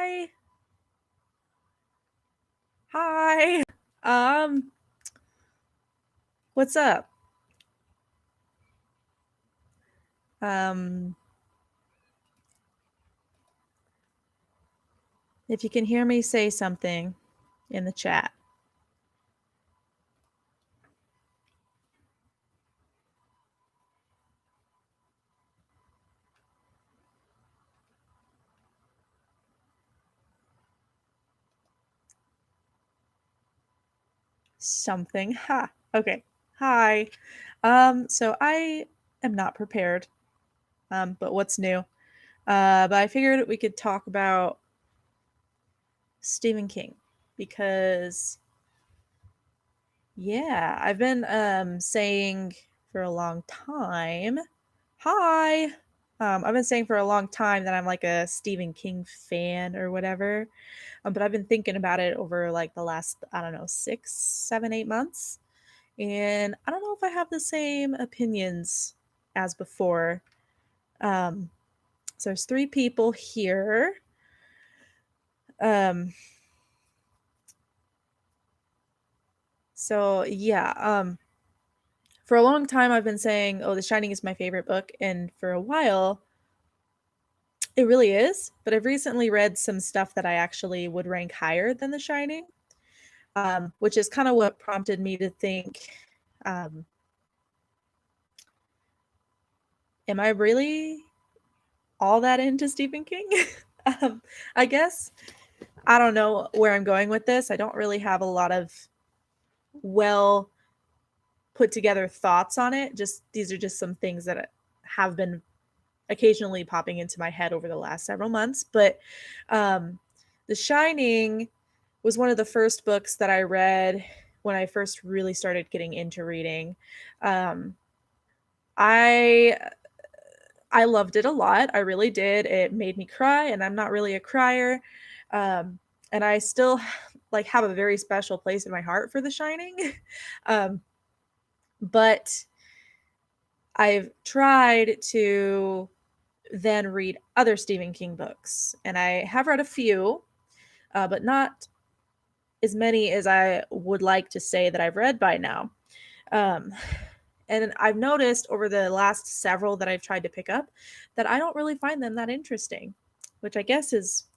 Hi. Hi. Um, what's up? Um, if you can hear me, say something in the chat. Something. Ha. Okay. Hi. So I am not prepared. But what's new? But I figured we could talk about Stephen King because yeah, I've been saying for a long time. Hi. I've been saying for a long time that I'm like a Stephen King fan or whatever. But I've been thinking about it over like the last, I don't know, 6, 7, 8 months. And I don't know if I have the same opinions as before. Um, so there's 3 people here. Um, so yeah, for a long time I've been saying, oh, The Shining is my favorite book. And for a while, it really is. But I've recently read some stuff that I actually would rank higher than The Shining, which is kind of what prompted me to think, um, am I really all that into Stephen King? um, I guess. I don't know where I'm going with this. I don't really have a lot of well put together thoughts on it. Just these are just some things that have been occasionally popping into my head over the last several months. But um, The Shining was one of the first books that I read when I first really started getting into reading. Um, I I loved it a lot. I really did. It made me cry, and I'm not really a crier. And I still like have a very special place in my heart for The Shining. um, but I've tried to then read other Stephen King books, and I have read a few, but not as many as I would like to say that I've read by now. Um, and I've noticed over the last several that I've tried to pick up that I don't really find them that interesting, which I guess is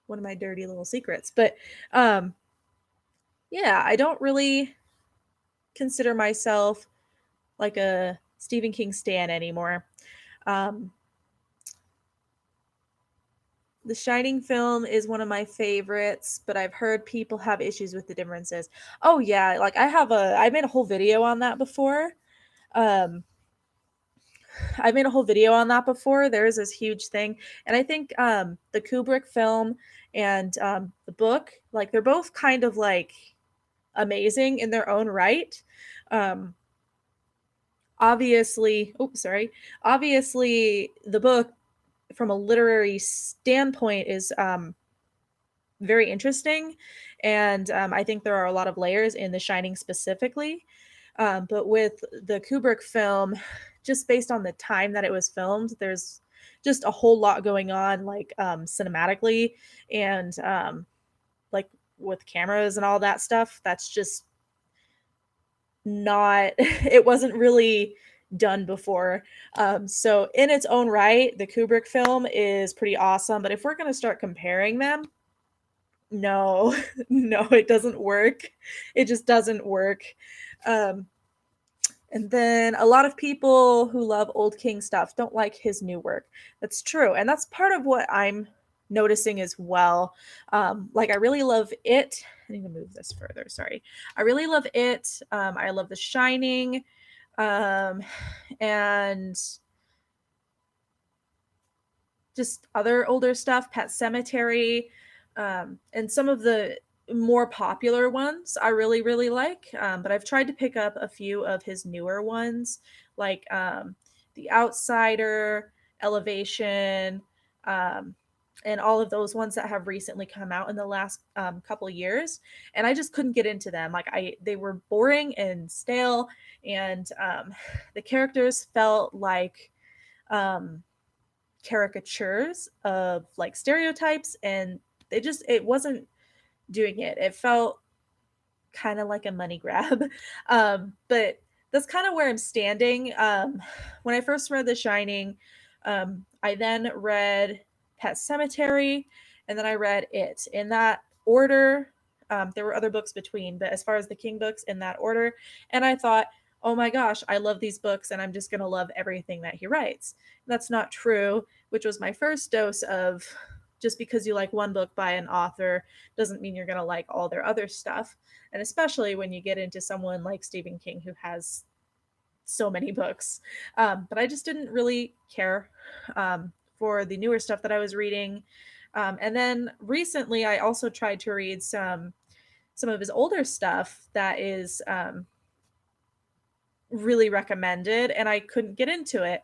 one of my dirty little secrets. But um, yeah, I don't really consider myself like a Stephen King stan anymore. Um, the Shining film is one of my favorites, but I've heard people have issues with the differences. Oh yeah, like I made a whole video on that before. Um, I made a whole video on that before. There's this huge thing, and I think the Kubrick film and the book, like they're both kind of like amazing in their own right. Um, obviously, oh sorry, obviously the book from a literary standpoint is very interesting, and I think there are a lot of layers in The Shining specifically. But with the Kubrick film, just based on the time that it was filmed, there's just a whole lot going on, like cinematically and like with cameras and all that stuff. That's just not, it wasn't really done before. So, in its own right, the Kubrick film is pretty awesome. But if we're going to start comparing them, no, no, it doesn't work. It just doesn't work. Um, And then a lot of people who love old King stuff don't like his new work. That's true. And that's part of what I'm noticing as well. Like, I really love it. I need to move this further. Sorry. I really love it. I love The Shining. Um, and just other older stuff, Pet Cemetery, and some of the more popular ones I really, really like. But I've tried to pick up a few of his newer ones, like The Outsider, Elevation, um, and all of those ones that have recently come out in the last couple of years. And I just couldn't get into them. They were boring and stale, and the characters felt like um, caricatures of like stereotypes, and it wasn't doing it. It felt kind of like a money grab. But that's kind of where I'm standing. When I first read The Shining, I then read Pet Cemetery, and then I read it in that order. There were other books between, but as far as the King books, in that order. And I thought, oh my gosh, I love these books and I'm just going to love everything that he writes. That's not true, which was my first dose of just because you like one book by an author doesn't mean you're going to like all their other stuff. And especially when you get into someone like Stephen King who has so many books. But I just didn't really care for the newer stuff that I was reading. And then recently, I also tried to read some of his older stuff that is really recommended, and I couldn't get into it.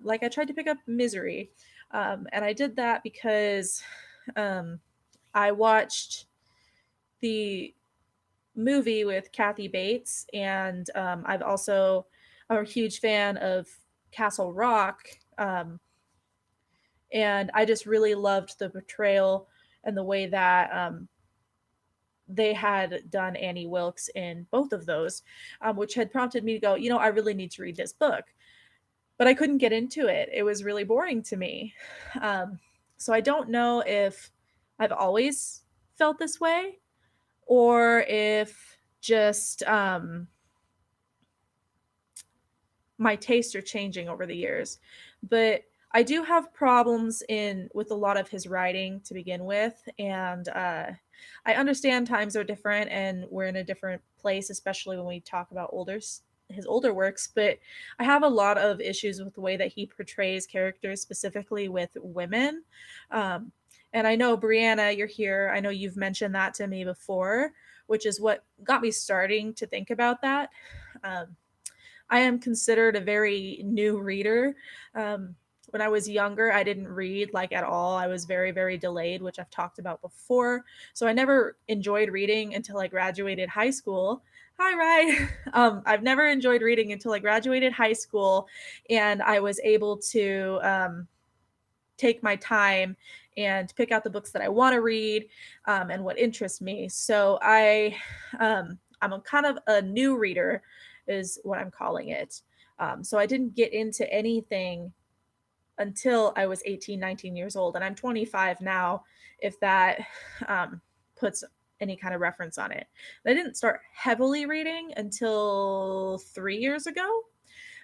Like I tried to pick up Misery, and I did that because I watched the movie with Kathy Bates, and I've also I'm a huge fan of Castle Rock, and I just really loved the portrayal and the way that they had done Annie Wilkes in both of those, which had prompted me to go, I really need to read this book. But I couldn't get into it. It was really boring to me. So I don't know if I've always felt this way or if just my tastes are changing over the years. But I do have problems with a lot of his writing to begin with, and I understand times are different and we're in a different place, especially when we talk about his older works. But I have a lot of issues with the way that he portrays characters, specifically with women. And I know, Brianna, you're here. I know you've mentioned that to me before, which is what got me starting to think about that. I am considered a very new reader. When I was younger, I didn't read like at all. I was very, very delayed, which I've talked about before. So I never enjoyed reading until I graduated high school. Hi, Ryan. I've never enjoyed reading until I graduated high school, and I was able to take my time and pick out the books that I want to read and what interests me. So I'm a kind of a new reader, is what I'm calling it. So I didn't get into anything until I was 18, 19 years old. And I'm 25 now, if that puts any kind of reference on it. I didn't start heavily reading until 3 years ago.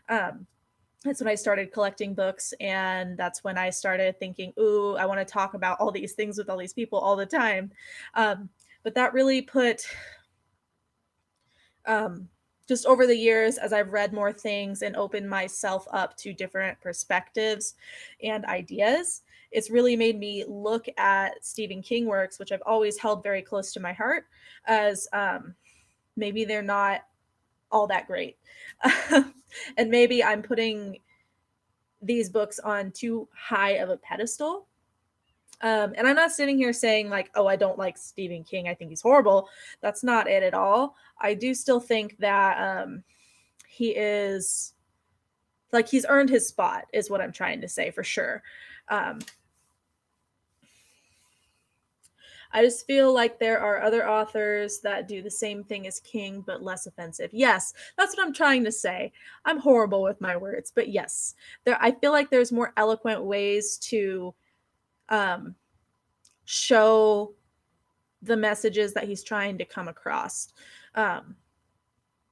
That's when I started collecting books, and that's when I started thinking, ooh, I want to talk about all these things with all these people all the time. But that really put just over the years, as I've read more things and opened myself up to different perspectives and ideas, it's really made me look at Stephen King works, which I've always held very close to my heart, as maybe they're not all that great. And maybe I'm putting these books on too high of a pedestal. And I'm not sitting here saying like, oh, I don't like Stephen King, I think he's horrible. That's not it at all. I do still think that he is like, he's earned his spot, is what I'm trying to say, for sure. I just feel like there are other authors that do the same thing as King, but less offensive. Yes, that's what I'm trying to say. I'm horrible with my words, but yes, I feel like there's more eloquent ways to show the messages that he's trying to come across.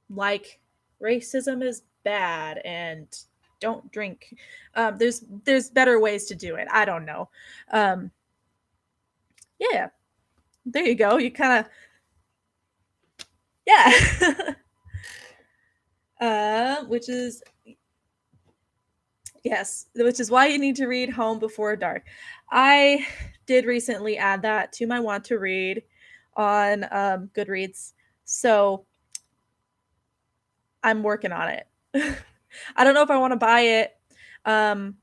Like racism is bad and don't drink. There's better ways to do it. I don't know. Yeah. There you go. You kind of, yeah. Which is, yes, which is why you need to read Home Before Dark. I did recently add that to my want to read on Goodreads. So I'm working on it. I don't know if I want to buy it. And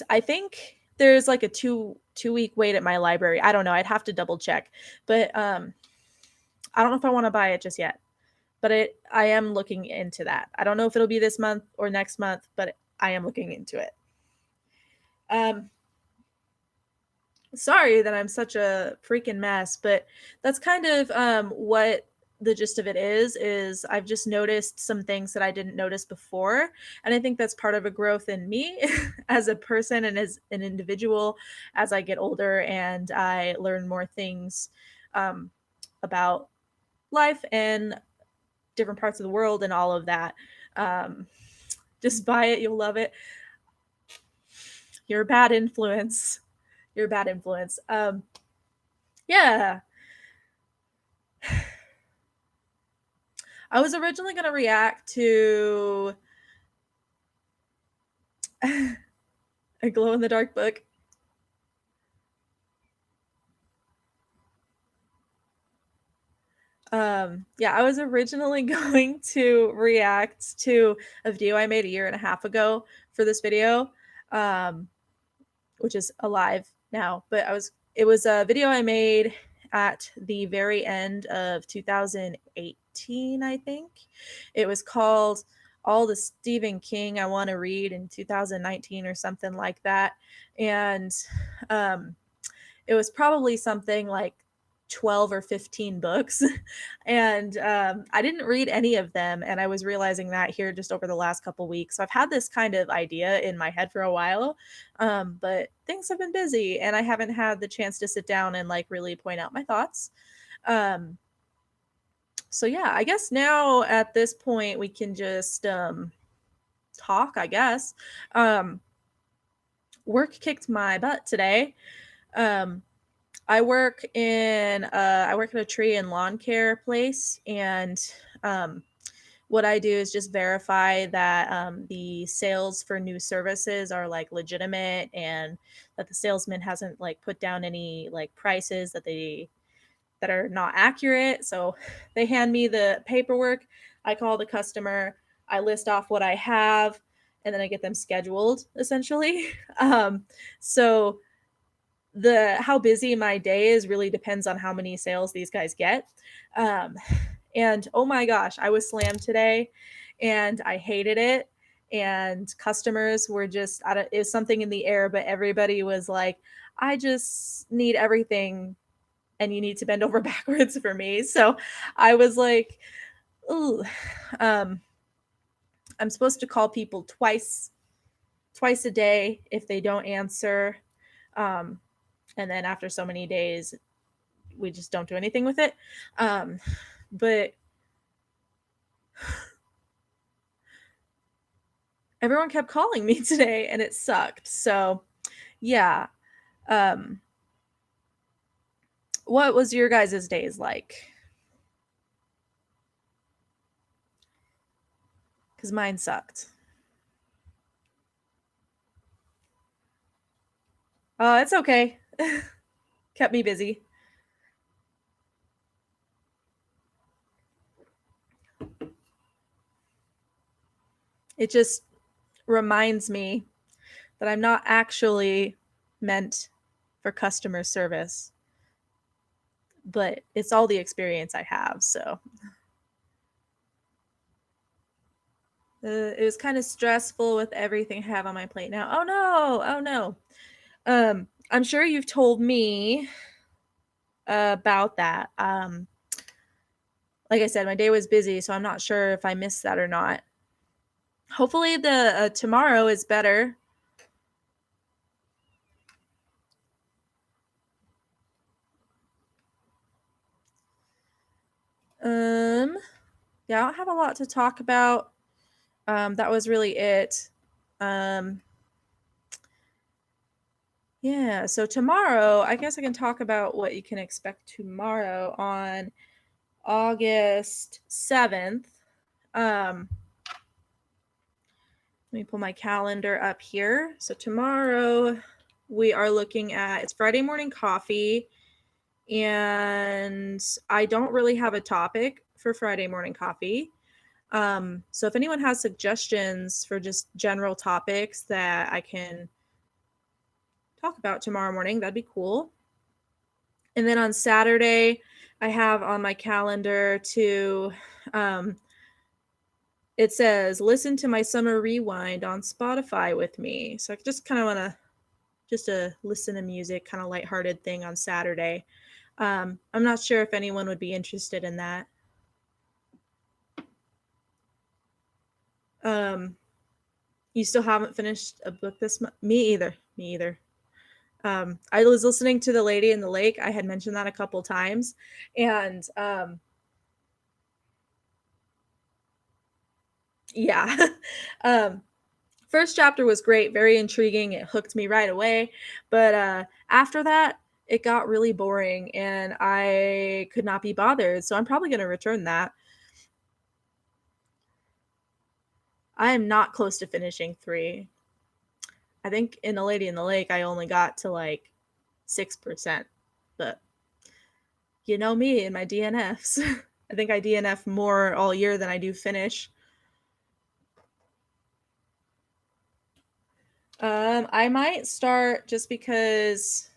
I think there's like a two-week wait at my library. I don't know. I'd have to double check. But I don't know if I want to buy it just yet. But I am looking into that. I don't know if it'll be this month or next month, but I am looking into it. Sorry that I'm such a freaking mess, but that's kind of what the gist of it is I've just noticed some things that I didn't notice before, and I think that's part of a growth in me as a person and as an individual as I get older and I learn more things um, about life and different parts of the world and all of that. Um, just buy it, you'll love it. You're a bad influence. You're a bad influence. Yeah. I was originally going to react to a glow in the dark book. Yeah, I was originally going to react to a video I made a year and a half ago for this video, which is alive now, but it was a video I made at the very end of 2018, I think. It was called All the Stephen King I Want to Read in 2019 or something like that. And um, it was probably something like 12 or 15 books. And I didn't read any of them. And I was realizing that here just over the last couple weeks. So I've had this kind of idea in my head for a while, but things have been busy and I haven't had the chance to sit down and like really point out my thoughts. Um, so yeah, I guess now at this point we can just talk, I guess. Um, Work kicked my butt today. Um, I work at a tree and lawn care place, and what I do is just verify that the sales for new services are like legitimate and that the salesman hasn't like put down any like prices that are not accurate. So they hand me the paperwork, I call the customer, I list off what I have, and then I get them scheduled essentially. So the how busy my day is really depends on how many sales these guys get. Um, and oh my gosh, I was slammed today and I hated it. And customers were just, I don't, it was something in the air, but everybody was like, I just need everything and you need to bend over backwards for me. So I was like, ooh, um, I'm supposed to call people twice a day if they don't answer. Um, and then after so many days, we just don't do anything with it. But everyone kept calling me today and it sucked. So yeah. Um, what was your guys' days like? Because mine sucked. It's okay. Kept me busy. It just reminds me that I'm not actually meant for customer service, but it's all the experience I have. So it was kind of stressful with everything I have on my plate now. Oh no, oh no. I'm sure you've told me about that. Like I said, my day was busy, so I'm not sure if I missed that or not. Hopefully, the tomorrow is better. Yeah, I don't have a lot to talk about. That was really it. Um, yeah, so tomorrow, I guess I can talk about what you can expect tomorrow on August 7th. Let me pull my calendar up here. So tomorrow we are looking at it's Friday morning coffee, and I don't really have a topic for Friday morning coffee. So if anyone has suggestions for just general topics that I can talk about tomorrow morning, that'd be cool. And then on Saturday, I have on my calendar to it says listen to my summer rewind on Spotify with me. So I just kind of want to just a listen to music kind of lighthearted thing on Saturday. I'm not sure if anyone would be interested in that. Um, you still haven't finished a book this month? Me either. Me either. I was listening to The Lady in the Lake. I had mentioned that a couple times, and yeah. um, First chapter was great, very intriguing. It hooked me right away, but after that, it got really boring, and I could not be bothered. So I'm probably going to return that. I am not close to finishing 3. I think in The Lady in the Lake, I only got to like 6%, but you know me and my DNFs. I think I DNF more all year than I do finish. I might start just because.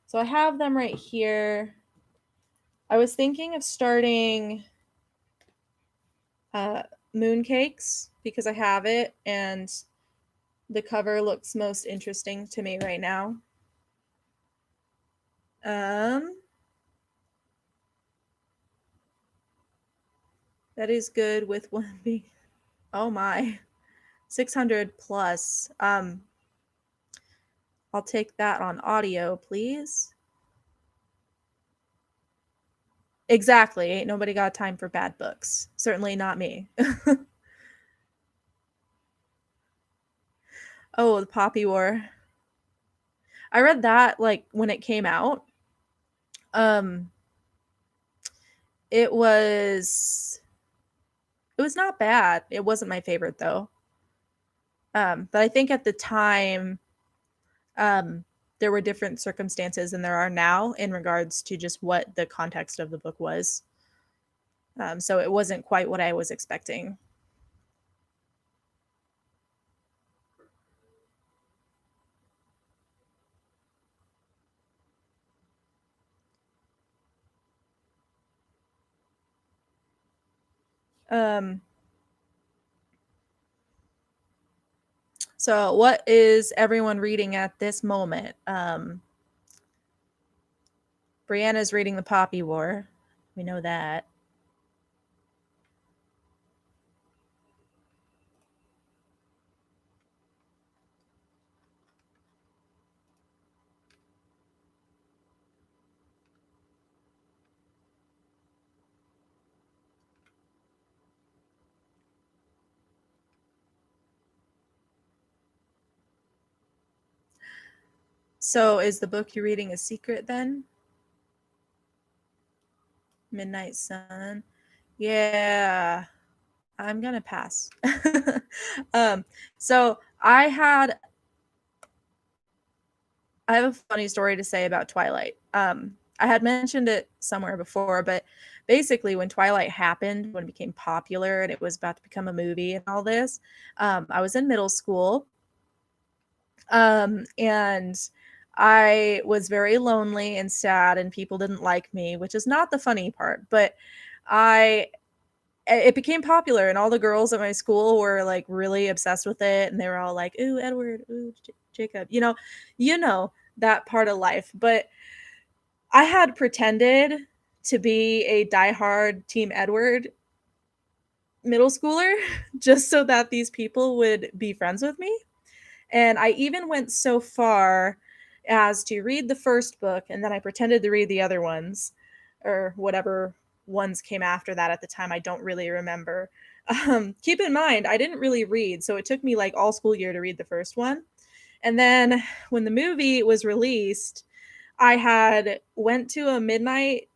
So I have them right here. I was thinking of starting Mooncakes because I have it and the cover looks most interesting to me right now. That is good with one being. Oh my, 600 plus. I'll take that on audio, please. Exactly. Ain't nobody got time for bad books. Certainly not me. Oh, the Poppy War. I read that like when it came out. Um it was not bad. It wasn't my favorite though. But I think at the time there were different circumstances than there are now in regards to just what the context of the book was. So it wasn't quite what I was expecting. Um, so what is everyone reading at this moment? Brianna's reading The Poppy War. We know that. So is the book you're reading a secret then? Midnight Sun. Yeah, I'm gonna pass. So I have a funny story to say about Twilight. I had mentioned it somewhere before, but basically, when Twilight happened, when it became popular and it was about to become a movie and all this, I was in middle school, and I was very lonely and sad, and people didn't like me, which is not the funny part, but I it became popular and all the girls at my school were like really obsessed with it and they were all like, ooh, Edward, ooh, Jacob, you know that part of life. But I had pretended to be a diehard Team Edward middle schooler just so that these people would be friends with me. And I even went so far as to read the first book and then I pretended to read the other ones or whatever ones came after that at the time. I don't really remember. Keep in mind, I didn't really read, so it took me like all school year to read the first one. And then when the movie was released, I had went to a midnight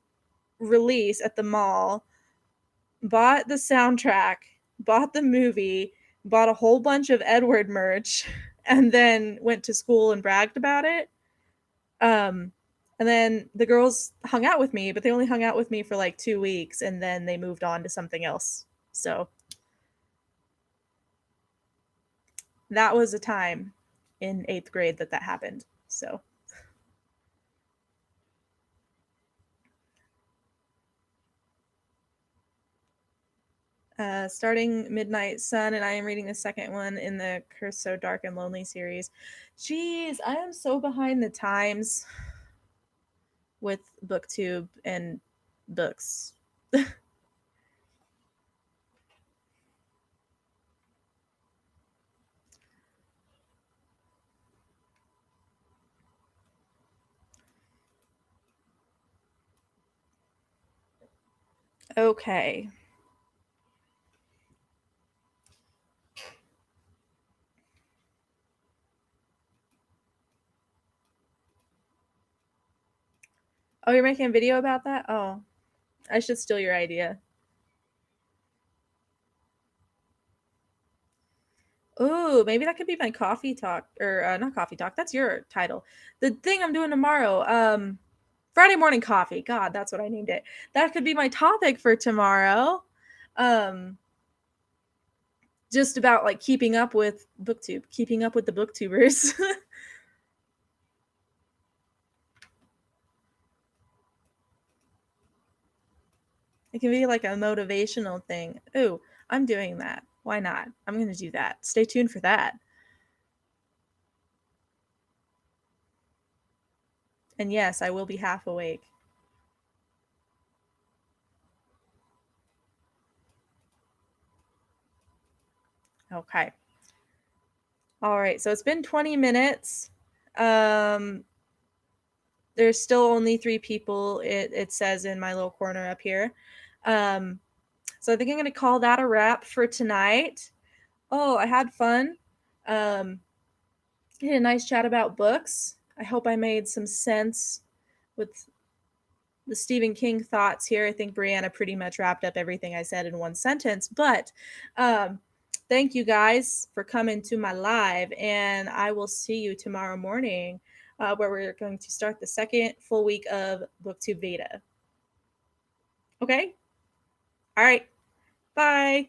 release at the mall, bought the soundtrack, bought the movie, bought a whole bunch of Edward merch, and then went to school and bragged about it. Um, and then the girls hung out with me, but they only hung out with me for like 2 weeks and then they moved on to something else. So that was a time in 8th grade that happened. So, Starting Midnight Sun, and I am reading the second one in the Curse So Dark and Lonely series. Jeez, I am so behind the times with Booktube and books. Okay. Oh, you're making a video about that? Oh, I should steal your idea. Ooh, maybe that could be my coffee talk, or not coffee talk. That's your title. The thing I'm doing tomorrow. Friday morning coffee. God, that's what I named it. That could be my topic for tomorrow. Just about like keeping up with Booktube, keeping up with the Booktubers. It can be like a motivational thing. Ooh, I'm doing that. Why not? I'm going to do that. Stay tuned for that. And yes, I will be half awake. Okay. All right. So it's been 20 minutes. Um, there's still only 3 people. It says in my little corner up here. So I think I'm going to call that a wrap for tonight. Oh, I had fun. Um, had a nice chat about books. I hope I made some sense with the Stephen King thoughts here. I think Brianna pretty much wrapped up everything I said in one sentence. But thank you guys for coming to my live, and I will see you tomorrow morning, where we're going to start the second full week of Booktube Veda. Okay? All right. Bye.